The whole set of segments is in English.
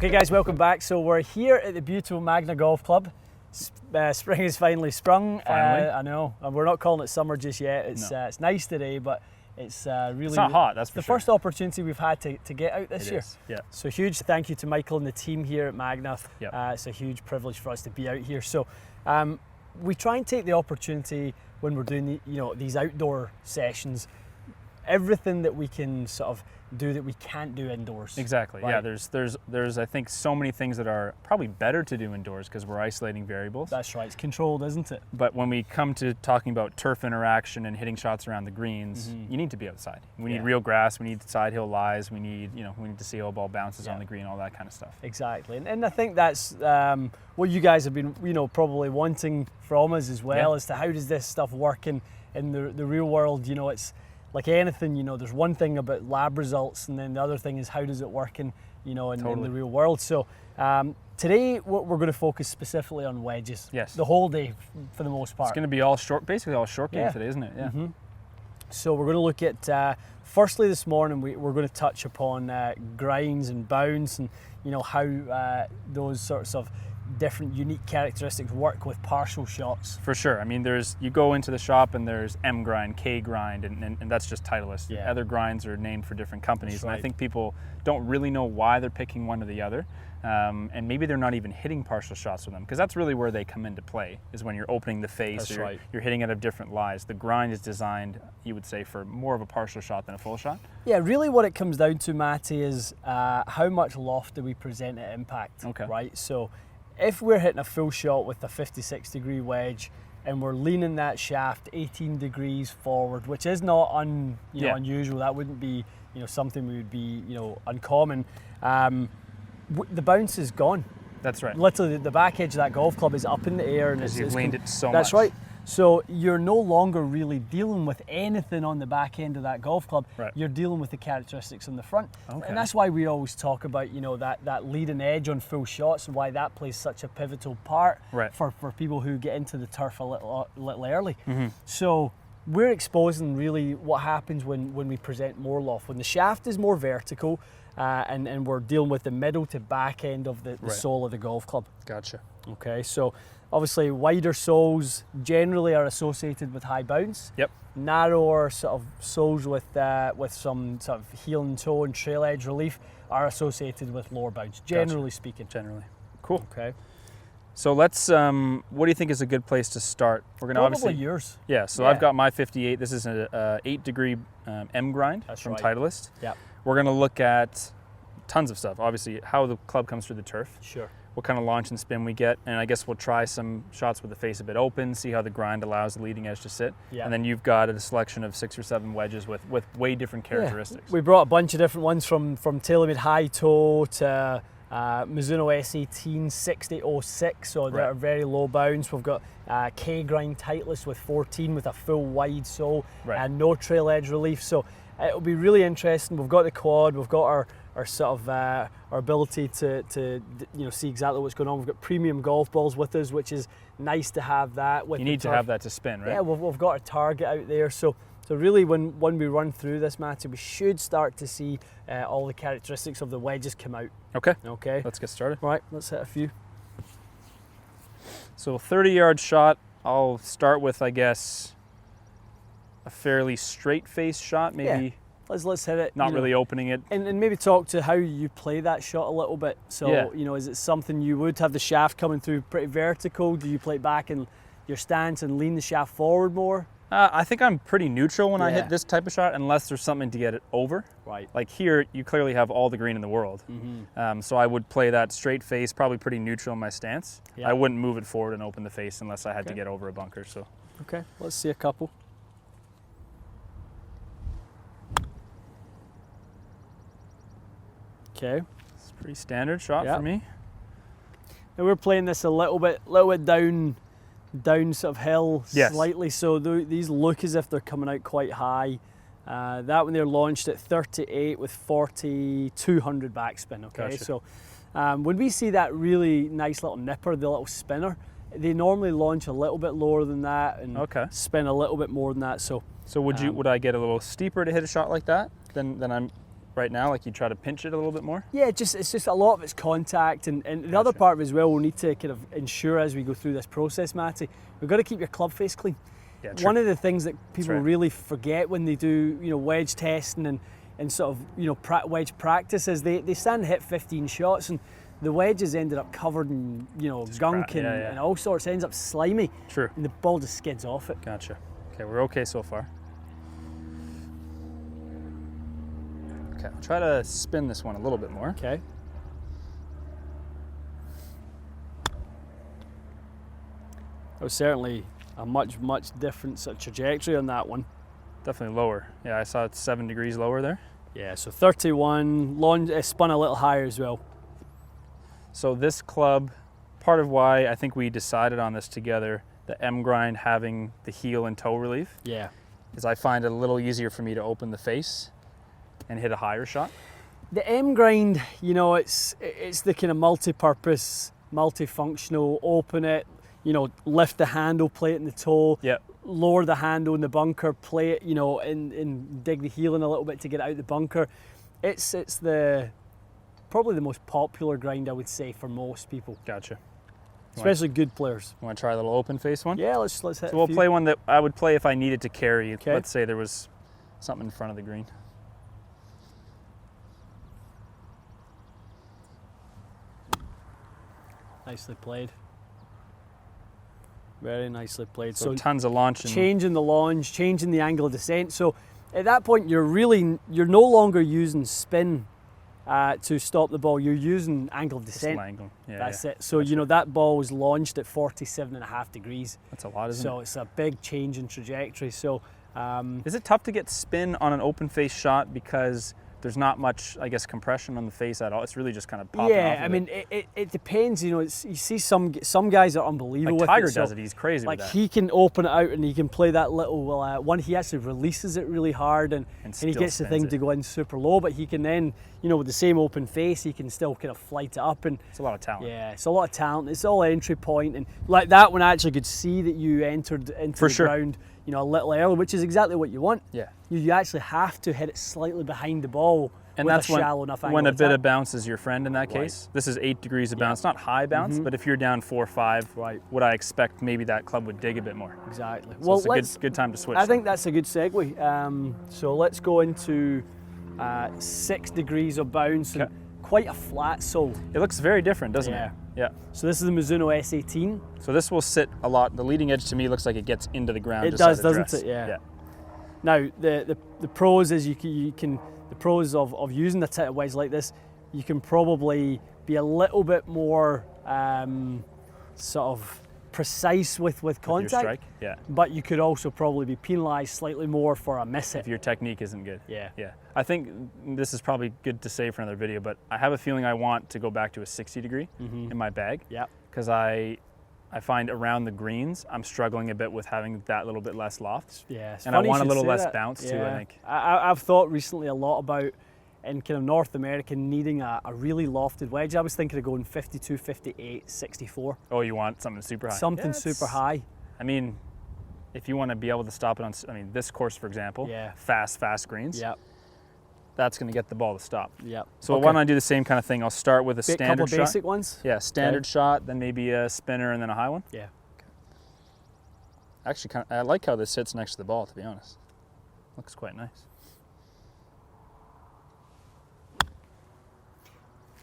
Okay guys, welcome back. So we're here at the beautiful Magna Golf Club. Spring is finally sprung. Finally. I know, and we're not calling it summer just yet. It's it's nice today, but it's really... It's not hot, that's for the sure. first opportunity we've had to get out this year. Yeah. So huge thank you to Michael and the team here at Magna. Yep. It's a huge privilege for us to be out here. So we try and take the opportunity when we're doing these outdoor sessions, everything that we can sort of do that we can't do indoors. Exactly. Right? Yeah. There's I think so many things that are probably better to do indoors because we're isolating variables. That's right. It's controlled, isn't it? But when we come to talking about turf interaction and hitting shots around the greens, you need to be outside. We need real grass. We need side hill lies. We need we need to see how ball bounces on the green, all that kind of stuff. Exactly. And I think that's what you guys have been probably wanting from us as well, as to how does this stuff work in the real world. It's like anything, there's one thing about lab results, and then the other thing is how does it work in the real world. So today we're going to focus specifically on wedges. Yes. The whole day for the most part. It's going to be basically all short game today, isn't it? Yeah. So we're going to look at, firstly this morning we're going to touch upon grinds and bounce and how those sorts of different unique characteristics work with partial shots. For sure. I mean, you go into the shop and there's M grind, K grind, and that's just Titleist. Yeah. Other grinds are named for different companies, That's and right. I think people don't really know why they're picking one or the other, and maybe they're not even hitting partial shots with them, because that's really where they come into play, is when you're opening the face. That's or right. You're hitting out of different lies. The grind is designed, you would say, for more of a partial shot than a full shot. Yeah, really what it comes down to, Matty, is how much loft do we present at impact. Okay. Right? So if we're hitting a full shot with a 56 degree wedge and we're leaning that shaft 18 degrees forward, which is not unusual, that wouldn't be something we would be uncommon, the bounce is gone. That's right. Literally the back edge of that golf club is up in the air, and You've leaned it so much. That's right. So you're no longer really dealing with anything on the back end of that golf club. Right. You're dealing with the characteristics on the front. Okay. And that's why we always talk about, that leading edge on full shots, and why that plays such a pivotal part for people who get into the turf a little early. So we're exposing really what happens when we present more loft. When the shaft is more vertical, and we're dealing with the middle to back end of the sole of the golf club. Gotcha. Okay, so obviously wider soles generally are associated with high bounce. Yep. Narrower sort of soles with some sort of heel and toe and trail edge relief are associated with lower bounce, generally speaking. Generally. Cool. Okay. So let's, what do you think is a good place to start? We're going to Probably obviously... yours. Yeah, so I've got my 58. This is an 8 degree M grind from right. Titleist. Yeah. We're going to look at tons of stuff. Obviously, how the club comes through the turf. Sure. What kind of launch and spin we get. And I guess we'll try some shots with the face a bit open, see how the grind allows the leading edge to sit. Yeah. And then you've got a selection of 6 or 7 wedges with way different characteristics. Yeah. We brought a bunch of different ones from TaylorMade high toe to Mizuno S18 6006, so they're very low bounce. We've got K grind Titleist with 14 with a full wide sole and no trail edge relief. So it'll be really interesting. We've got the quad, we've got our sort of our ability to see exactly what's going on. We've got premium golf balls with us, which is nice to have that. With you need to have that to spin, right? Yeah, we've got a target out there. So really when we run through this, Matty, we should start to see all the characteristics of the wedges come out. Okay. Okay. Let's get started. Right, let's hit a few. So 30-yard shot, I'll start with, I guess, a fairly straight face shot, maybe. Yeah. Let's hit it. Not really opening it. And maybe talk to how you play that shot a little bit. So, is it something you would have the shaft coming through pretty vertical? Do you play it back in your stance and lean the shaft forward more? I think I'm pretty neutral when I hit this type of shot, unless there's something to get it over. Right. Like here, you clearly have all the green in the world. So I would play that straight face, probably pretty neutral in my stance. I wouldn't move it forward and open the face unless I had to get over a bunker. So. Okay, let's see a couple. Okay. It's a pretty standard shot for me. Now we're playing this a little bit down sort of hill slightly, so these look as if they're coming out quite high. That one they're launched at 38 with 4,200 backspin. Okay, gotcha. So when we see that really nice little nipper, the little spinner, they normally launch a little bit lower than that and spin a little bit more than that. So would I get a little steeper to hit a shot like that than I'm right now? Like you try to pinch it a little bit more? Yeah, it's just a lot of it's contact, and the other part of it as well, we'll need to kind of ensure as we go through this process, Matty, we've got to keep your club face clean. Yeah, true. One of the things that people really forget when they do, wedge testing and sort of, wedge practice is they stand and hit 15 shots, and the wedges ended up covered in, gunk and all sorts. It ends up slimy. True. And the ball just skids off it. Gotcha. Okay, we're okay so far. Okay, I'll try to spin this one a little bit more. Okay. That was certainly a much different sort of trajectory on that one. Definitely lower. Yeah, I saw it 7 degrees lower there. Yeah, so 31, spun a little higher as well. So this club, part of why I think we decided on this together, the M grind having the heel and toe relief, is I find it a little easier for me to open the face and hit a higher shot. The M grind, it's the kind of multi-purpose, multifunctional, open it, lift the handle, play it in the toe, lower the handle in the bunker, play it, and dig the heel in a little bit to get it out the bunker. It's probably the most popular grind, I would say, for most people. Gotcha. Especially good players. You want to try a little open face one? Yeah, let's hit. So we'll play one that I would play if I needed to carry. Okay. Let's say there was something in front of the green. Nicely played. Very nicely played. So tons of launch. Changing the launch, changing the angle of descent. So at that point, you're no longer using spin to stop the ball. You're using angle of descent. Angle. Yeah, that's it. So that ball was launched at 47.5 degrees. That's a lot, isn't it? So it's a big change in trajectory. So is it tough to get spin on an open face shot because there's not much, I guess, compression on the face at all? It's really just kind of popping off. Yeah, I mean, it depends. You see some guys are unbelievable. Like Tiger does it. He's crazy with that. Like he can open it out and he can play that little one. He actually releases it really hard and he gets the thing to go in super low. But he can then, with the same open face, he can still kind of flight it up. And it's a lot of talent. Yeah, it's a lot of talent. It's all entry point, and like that one, I actually could see that you entered into the ground, a little early, which is exactly what you want. Yeah. You actually have to hit it slightly behind the ball. And that's when a bit of bounce is your friend in that case. This is 8 degrees of bounce, not high bounce, but if you're down 4 or 5, would I expect maybe that club would dig a bit more? Exactly. So well, it's a good time to switch. I think that's a good segue. So let's go into 6 degrees of bounce and quite a flat sole. It looks very different, doesn't it? Yeah. So this is the Mizuno S18. So this will sit a lot. The leading edge to me looks like it gets into the ground. It does, doesn't it? Yeah. Now the pros is you can. The pros of using the tip wedge like this, you can probably be a little bit more sort of precise with contact. With your strike, yeah. But you could also probably be penalised slightly more for a miss hit. If your technique isn't good. Yeah. I think this is probably good to save for another video, but I have a feeling I want to go back to a 60 degree in my bag. Yeah. Because I find around the greens, I'm struggling a bit with having that little bit less loft. Yeah, and I want a little less bounce too, I think. I've thought recently a lot about, in kind of North America, needing a really lofted wedge. I was thinking of going 52, 58, 64. Oh, you want something super high? Something super high. I mean, if you want to be able to stop it on, this course, for example, fast greens. Yeah. That's going to get the ball to stop. Yeah. So why don't I do the same kind of thing? I'll start with a standard shot. Couple basic ones? Yeah, standard shot, then maybe a spinner, and then a high one? Yeah. Okay. Actually, I like how this sits next to the ball, to be honest. Looks quite nice.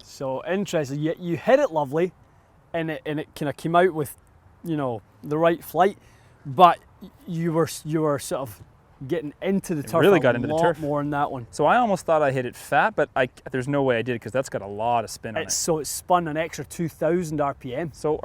So interesting. You hit it lovely, and it kind of came out with, the right flight, but you were sort of getting into the turf. Really got into the turf more in that one. So I almost thought I hit it fat, but there's no way I did it because that's got a lot of spin on it. So it spun an extra 2,000 RPM. So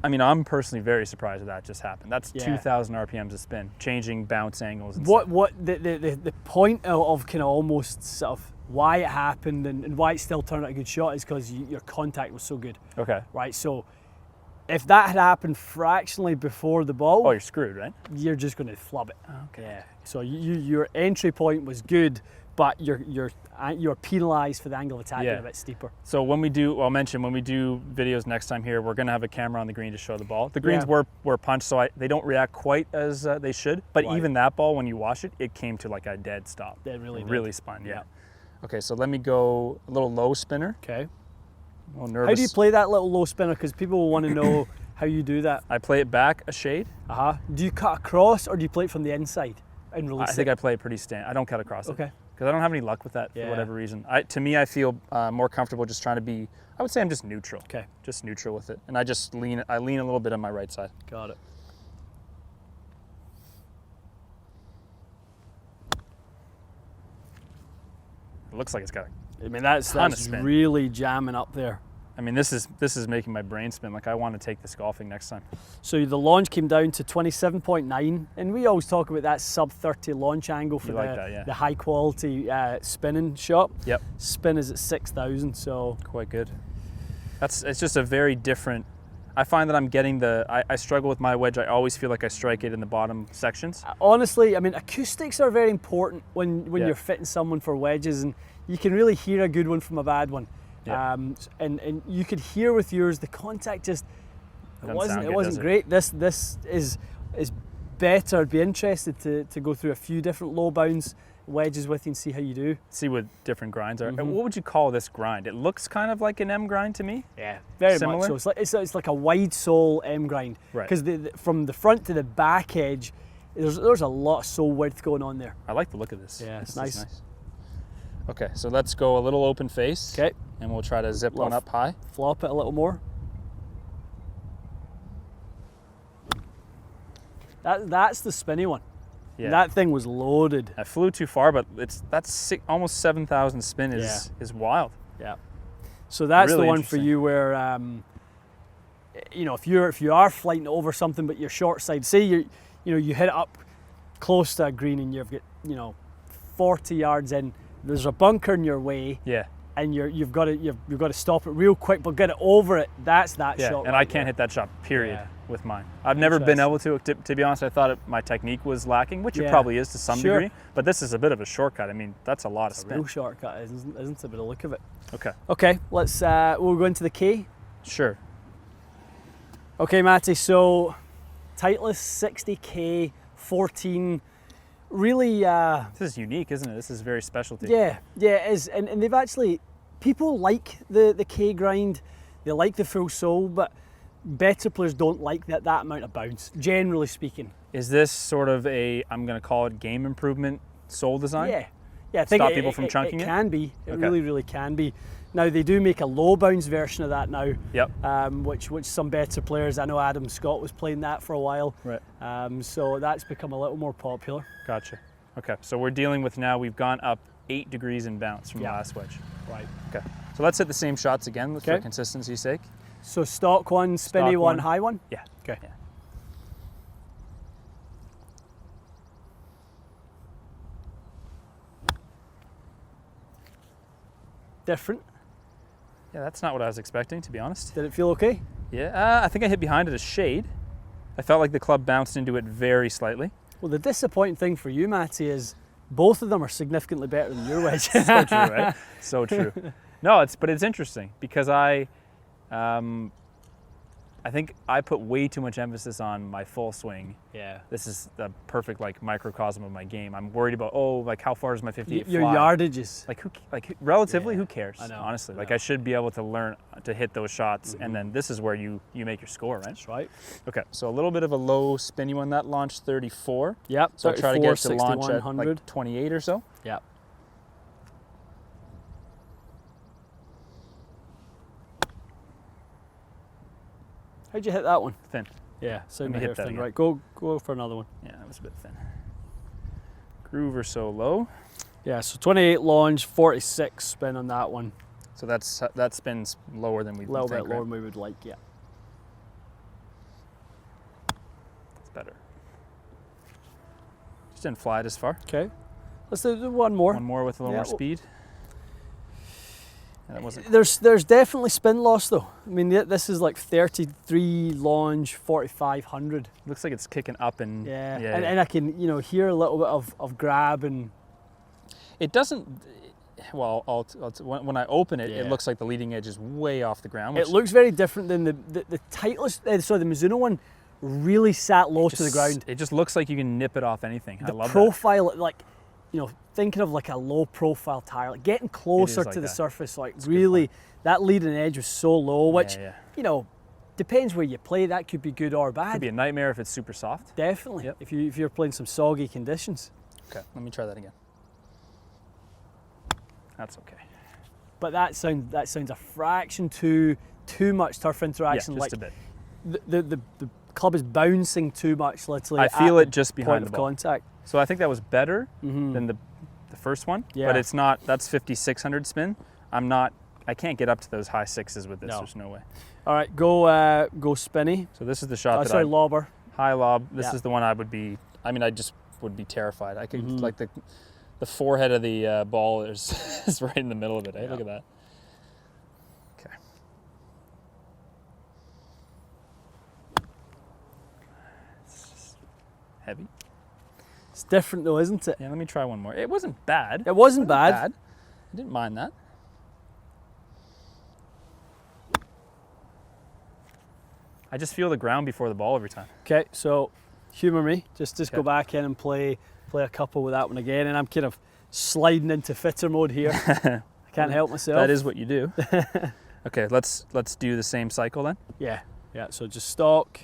I'm personally very surprised that just happened. That's 2,000 RPMs of spin, changing bounce angles. And the point of kind of almost sort of why it happened and why it still turned out a good shot is because your contact was so good. Okay. Right. So if that had happened fractionally before the ball, you're screwed, right? You're just going to flub it. Okay. Yeah. So your entry point was good, but you're penalised for the angle of attack being a bit steeper. So when we do videos next time here, we're going to have a camera on the green to show the ball. The greens were punched, so they don't react quite as they should. But even that ball, when you watch it, it came to like a dead stop. It really spun. Yeah. Okay, so let me go a little low spinner. Okay. A little nervous. How do you play that little low spinner? Because people will want to know how you do that. I play it back a shade. Do you cut across or do you play it from the inside and release I think I play it pretty I don't cut across it. Okay. Because I don't have any luck with that for whatever reason. To me, I feel more comfortable just trying to be, I would say I'm just neutral. Okay. Just neutral with it. And I just lean a little bit on my right side. Got it. It looks like it's got I mean, that's spin. really jamming up there. I mean, this is making my brain spin. Like, I want to take this golfing next time. So the launch came down to 27.9, and we always talk about that sub 30 launch angle for the high quality spinning shot. Yep. Spin is at 6,000, so quite good. It's just a very different. I find that I'm getting I struggle with my wedge. I always feel like I strike it in the bottom sections. Honestly, I mean, acoustics are very important when you're fitting someone for wedges, and you can really hear a good one from a bad one. Yeah. And you could hear with yours, the contact just it wasn't great. This is better. I'd be interested to go through a few different low bounds wedges with you and see how you do. See what different grinds are. What would you call this grind? It looks kind of like an M grind to me. Yeah, very Similar? much so. It's like a wide sole M grind. Right. Because from the front to the back edge, there's a lot of sole width going on there. I like the look of this. Yeah, it's nice. nice. Okay, so let's go a little open face. Okay. And we'll try to zip one up high. Flop it a little more. That's the spinny one. Yeah. That thing was loaded. I flew too far, but almost 7,000 spin is wild. Yeah. So that's really the one for you where, if you are flighting over something, but you're short side. Say you hit it up close to a green and you've got 40 yards in. There's a bunker in your way. Yeah. And you've got to stop it real quick, but get it over it. That's that shot. And I can't hit that shot. Period. With mine. I've never been able to be honest. I thought my technique was lacking, which it probably is to some degree, but this is a bit of a shortcut. I mean, that's a lot of spin. A real shortcut, isn't it, by the look of it? Okay, let's we'll go into the K. Sure. Okay, Matty, so Titleist 60K 14, really this is unique, isn't it? This is very specialty. Yeah, it is. And they've actually, people like the K grind, they like the full sole, but better players don't like that amount of bounce, generally speaking. Is this sort of I'm going to call it game improvement sole design? Yeah, I think stop people from chunking it? It can be. It really can be. Now, they do make a low bounce version of that now. Yep. Which some better players, I know Adam Scott was playing that for a while. Right. So that's become a little more popular. Gotcha. Okay, so we're dealing with now, we've gone up 8 degrees in bounce from the last wedge. Right. Okay, so let's hit the same shots again for consistency's sake. So stock one, spinny one, high one? Yeah. Okay. Yeah. Different. Yeah, that's not what I was expecting, to be honest. Did it feel okay? Yeah, I think I hit behind it a shade. I felt like the club bounced into it very slightly. Well, the disappointing thing for you, Matty, is both of them are significantly better than your wedge. So true, right? So true. No, but it's interesting because I think I put way too much emphasis on my full swing. Yeah. This is the perfect microcosm of my game. I'm worried about how far does my 58 your fly? yardages. Relatively, who cares? I know. Honestly, I should be able to learn to hit those shots, and then this is where you make your score, right? That's right. Okay, so a little bit of a low spinny one that launched 34. Yep. So I'll try to get to launch at 6100. 28 or so. Yep. How'd you hit that one? Thin. Yeah, same Let me here, hit that thin. again. Right, go for another one. Yeah, that was a bit thin. Groove or so low. Yeah, so 28 launch, 46 spin on that one. So that spins lower than we A little think, bit lower right? than we would like, yeah. It's better. Just didn't fly it as far. Okay, let's do one more. One more with a little more speed. Yeah, that wasn't. There's definitely spin loss though. I mean, this is like 33 launch, 4500. Looks like it's kicking up and and I can hear a little bit of grab and. It doesn't. Well, when I open it, it looks like the leading edge is way off the ground. It looks very different than the Titleist. The Mizuno one really sat low to the ground. It just looks like you can nip it off anything. I love the profile, like thinking of like a low profile tire, like getting closer like to the that. surface, like really that leading edge was so low, which, depends where you play, that could be good or bad. Could be a nightmare if it's super soft. Definitely, Yep. if you're playing some soggy conditions. Okay, let me try that again. That's okay. But that sounds a fraction too much turf interaction. Yeah, just like a bit. The club is bouncing too much, literally. I feel at it just the behind point the of ball. contact. So I think that was better than the first one, Yeah. but it's not. That's 5,600 spin. I can't get up to those high sixes with this. No. There's no way. All right, go spinny. So this is the shot Sorry, lobber. high lob. This Yeah. is the one I just would be terrified. I could like the forehead of the ball is right in the middle of it. Hey, look at that. Okay. It's just heavy. It's different though, isn't it? Yeah, let me try one more. It wasn't bad. It wasn't bad. I didn't mind that. I just feel the ground before the ball every time. Okay, so humour me. Just Okay. go back in and play a couple with that one again, and I'm kind of sliding into fitter mode here. I can't help myself. That is what you do. Okay, let's do the same cycle then. Yeah. So just stock.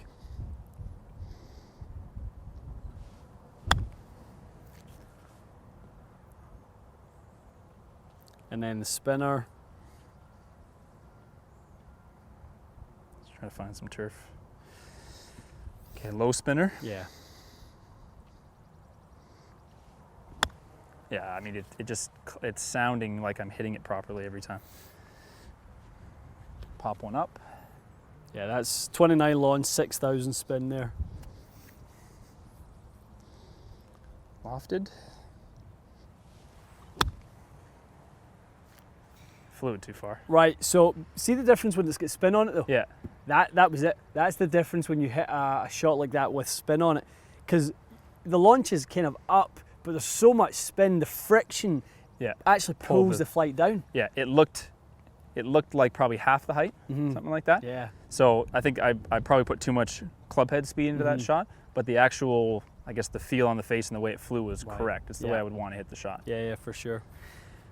And then the spinner. Let's try to find some turf. Okay, low spinner. Yeah. Yeah, I mean, it's sounding like I'm hitting it properly every time. Pop one up. Yeah, that's 29 lawn, 6,000 spin there. Lofted. Flew it too far. Right, so see the difference when it's got spin on it though? Yeah. That was it. That's the difference when you hit a shot like that with spin on it. Because the launch is kind of up, but there's so much spin, the friction actually pulls the flight down. Yeah, it looked like probably half the height, something like that. Yeah. So I think I probably put too much club head speed into that shot, but the actual, I guess the feel on the face and the way it flew was correct. It's the way I would want to hit the shot. Yeah, for sure.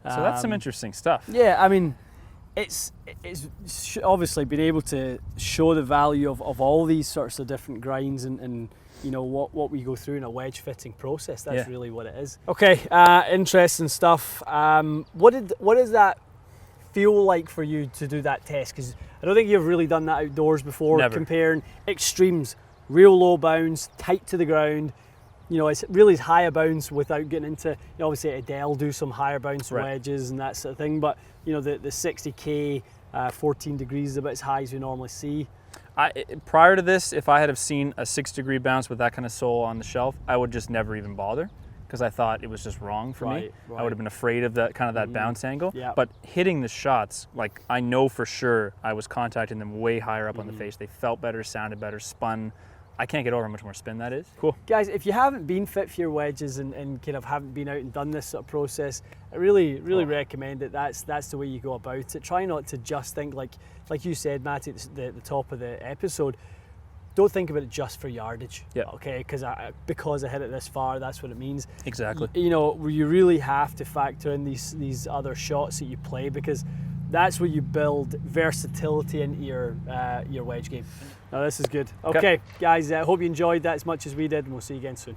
So that's some interesting stuff. Yeah, I mean, it's obviously been able to show the value of all these sorts of different grinds and what we go through in a wedge fitting process. That's really what it is. Okay, interesting stuff. What does that feel like for you to do that test? Because I don't think you've really done that outdoors before. Never. Comparing extremes, real low bounds, tight to the ground. It's really high a bounce without getting into, obviously at Adele do some higher bounce wedges and that sort of thing, but the 60K, 14 degrees is about as high as we normally see. Prior to this, if I had have seen a 6-degree bounce with that kind of sole on the shelf, I would just never even bother because I thought it was just wrong for me. I would have been afraid of that kind of that bounce angle. Yeah. But hitting the shots, like I know for sure I was contacting them way higher up on the face. They felt better, sounded better, spun. I can't get over how much more spin that is. Cool. Guys, if you haven't been fit for your wedges and kind of haven't been out and done this sort of process, I really recommend it. That's the way you go about it. Try not to just think like you said, Matty, at the top of the episode. Don't think about it just for yardage. Yeah. Okay, because I hit it this far, that's what it means. Exactly. You really have to factor in these other shots that you play because that's where you build versatility into your wedge game. Now this is good. Okay, guys, I hope you enjoyed that as much as we did, and we'll see you again soon.